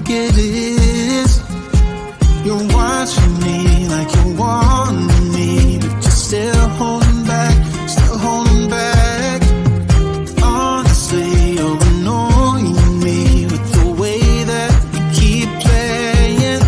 like it is. You're watching me like you want me, but you're still holding back, still holding back. Honestly, you're annoying me with the way that you keep playing.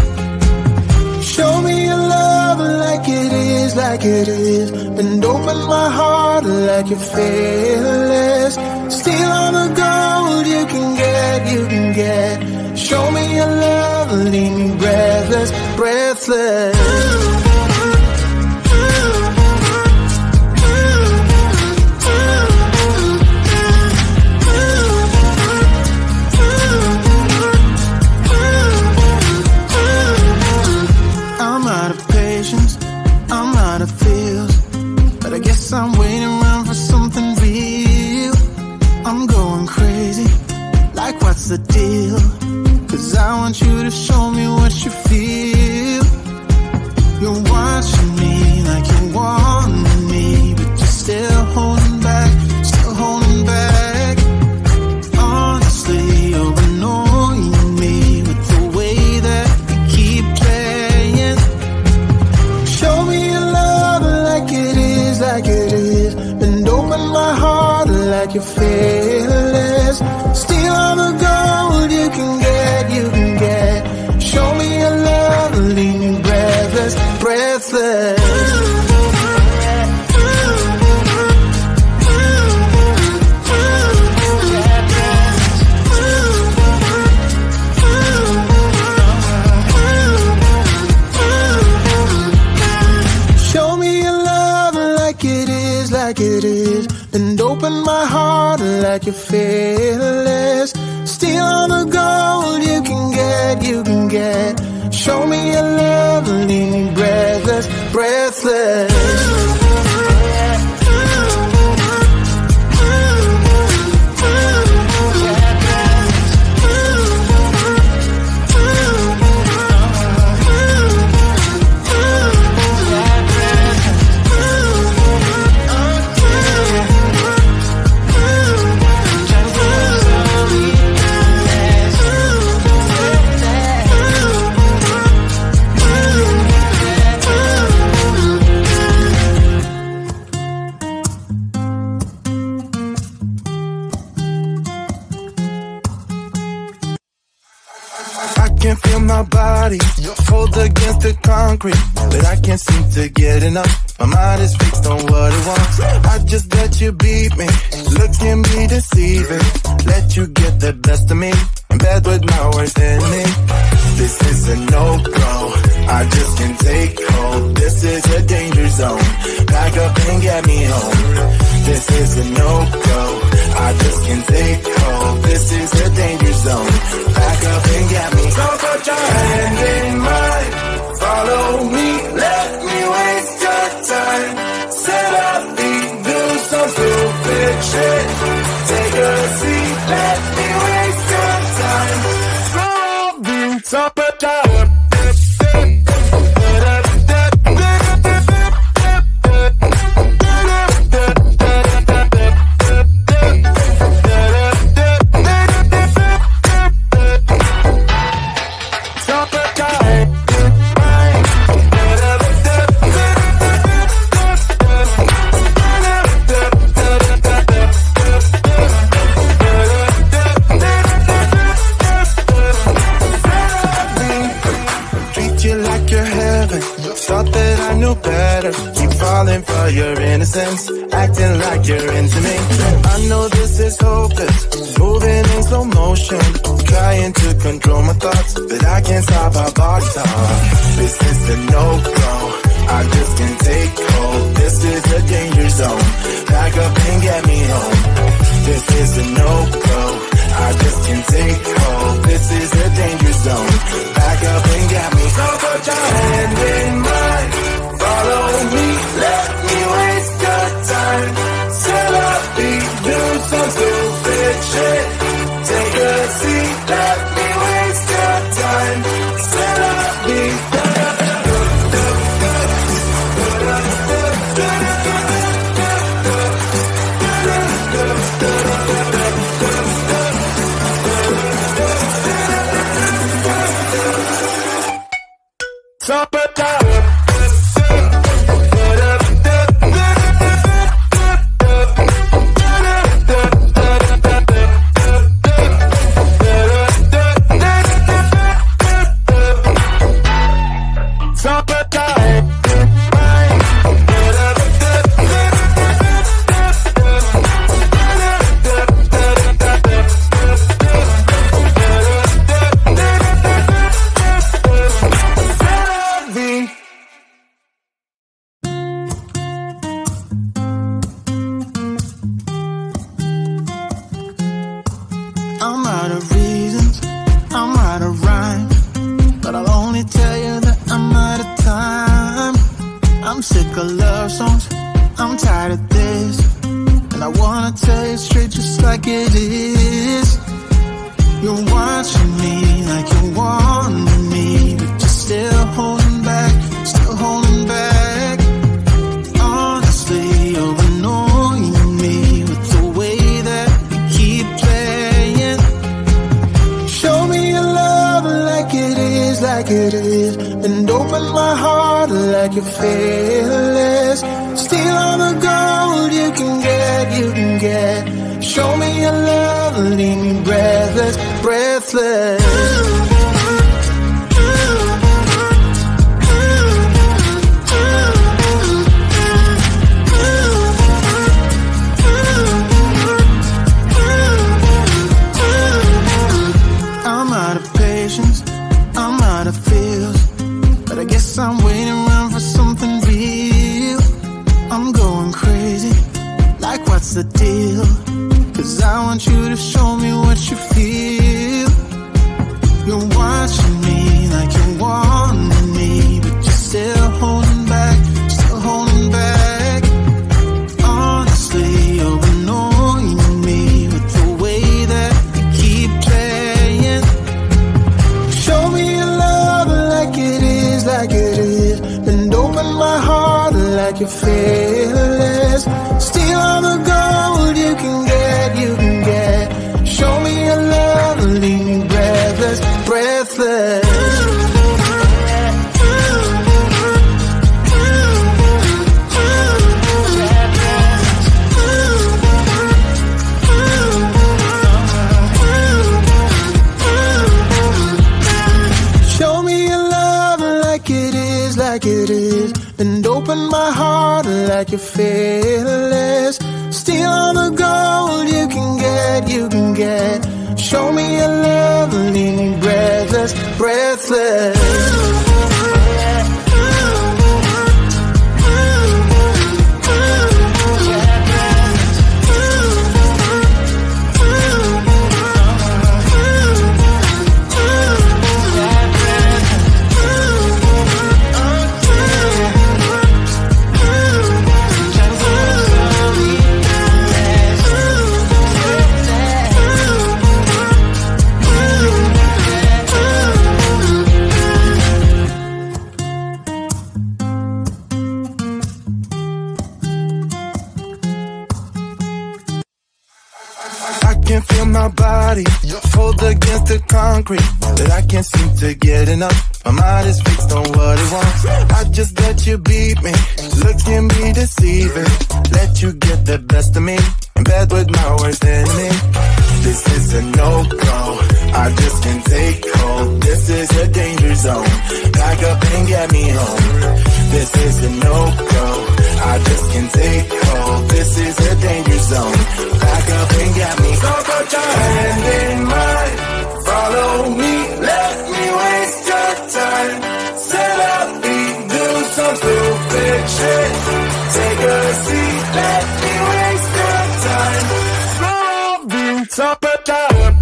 Show me your love like it is, like it is. Bend open my heart like you're fearless. Steal all the gold you can get, you can get. Show me your love, leave me breathless, breathless. I'm out of patience, I'm out of feels, but I guess I'm waiting around for something real. I'm going crazy, like what's the deal? 'Cause I want you to show me what you feel. You're watching me like you want me, but you're still holding back, still holding back. Honestly, you're annoying me with the way that you keep playing. Show me your love like it is, like it is. Bend open my heart like you're fearless. Steal all the gold you can get, you can get. Show me your love, leave me breathless, breathless. Show me your love like it is, like it is. And open my heart like you're fearless. Steal all the gold you can get, you can get. Show me your love, leave me breathless, breathless. Feel my body cold against the concrete, but I can't seem to get enough. My mind is fixed on what it wants. I just let you beat me, look at me deceiving. Let you get the best of me, in bed with my worst enemy. This is a no-go, I just can't take hold. This is a danger zone, back up and get me home. This is a no-go, I just can't take hold. This is a danger zone, back up and get me home. So put your hand in mine, follow me, let me waste your time. Set up feet, do some stupid shit. Take a seat, let me waste your time. Top it down. Better keep falling for your innocence, acting like you're into me. I know this is hopeless, moving in slow motion, trying to control my thoughts, but I can't stop our body talk. This is a no-go, I just can't take hold. This is a danger zone, back up and get me home. This is a no-go, I just can't take hold. This is a danger zone, back up and get me home. So put your hand in mine, follow me, let me waste your time. Set up beat, do some stupid shit. Take a seat, let me waste your time. Set up beat. I'm out of reasons, I'm out of rhyme, but I'll only tell you that I'm out of time. I'm sick of love songs, I'm tired of this, and I wanna tell you straight just like it is. You're watching me like you want me, but you're still holding back, still holding back. Honestly, you're annoying me with the way that you keep playing. Show me your love like it is, and open my heart like you're fearless. Steal all the gold you can get. Show me your love, leave me breathless, breathless. I'm out of patience, I'm out of feels, but I guess I'm waiting around for something real. I'm going crazy, like what's the deal? 'Cause I want you to show me what you feel. You're watching me like you want me, but you're still holding back, still holding back. Honestly, you're annoying me with the way that you keep playing. Show me your love like it is, and open my heart like you're fearless. Steal all the gold you can get. Show me your love, leave me breathless, breathless. Show me your love like it is, and open my heart like you're fearless. Steal all the gold you can get. Show me your love, leave me breathless, breathless. My body pulled against the concrete, but I can't seem to get enough. My mind is fixed on what it wants. I just let you beat me, look at me deceiving. Let you get the best of me, in bed with my worst enemy. This is a no-go, I just can't take hold. This is a danger zone, pack up and get me home. This is a no-go, I just can't take hold. This is a danger zone, pack up and get me home. So put your hand in mine, follow me, let me waste your time. Set up, do some stupid shit. Take a seat, let me waste your time. Top of time.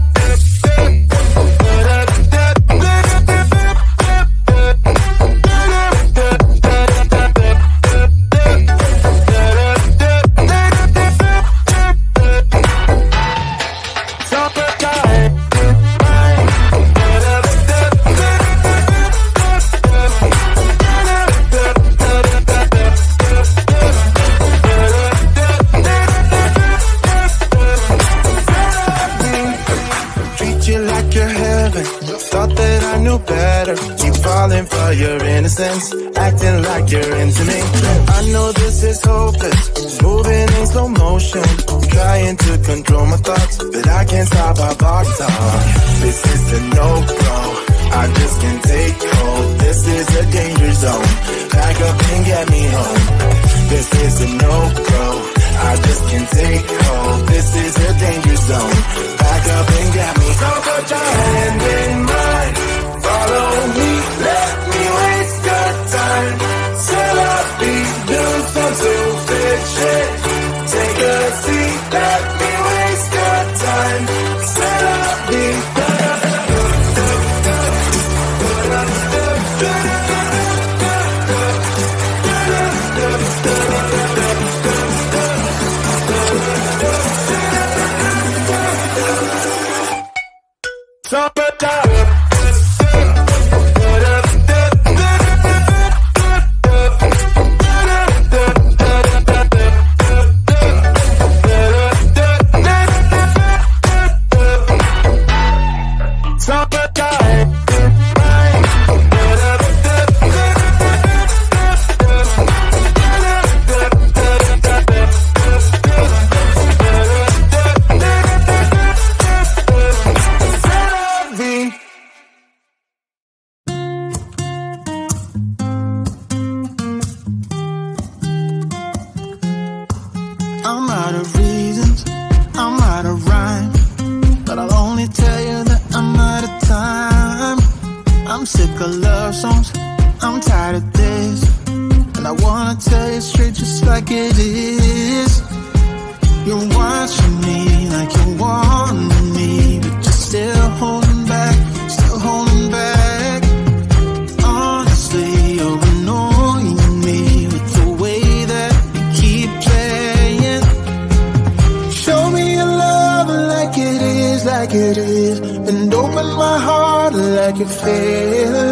your innocence, acting like you're into me. I know this is hopeless, moving in slow motion, trying to control my thoughts, but I can't stop our body talk. This is a no-go, I just can't take hold. This is a danger zone, back up and get me home. This is a no-go, I just can't take hold. This is a danger zone, back up and get me. So put your hand in mine, follow me, let me waste your time. Till I be do some stupid shit. Take a seat, let me waste your time. Till I be like it is, and open my heart like it feels.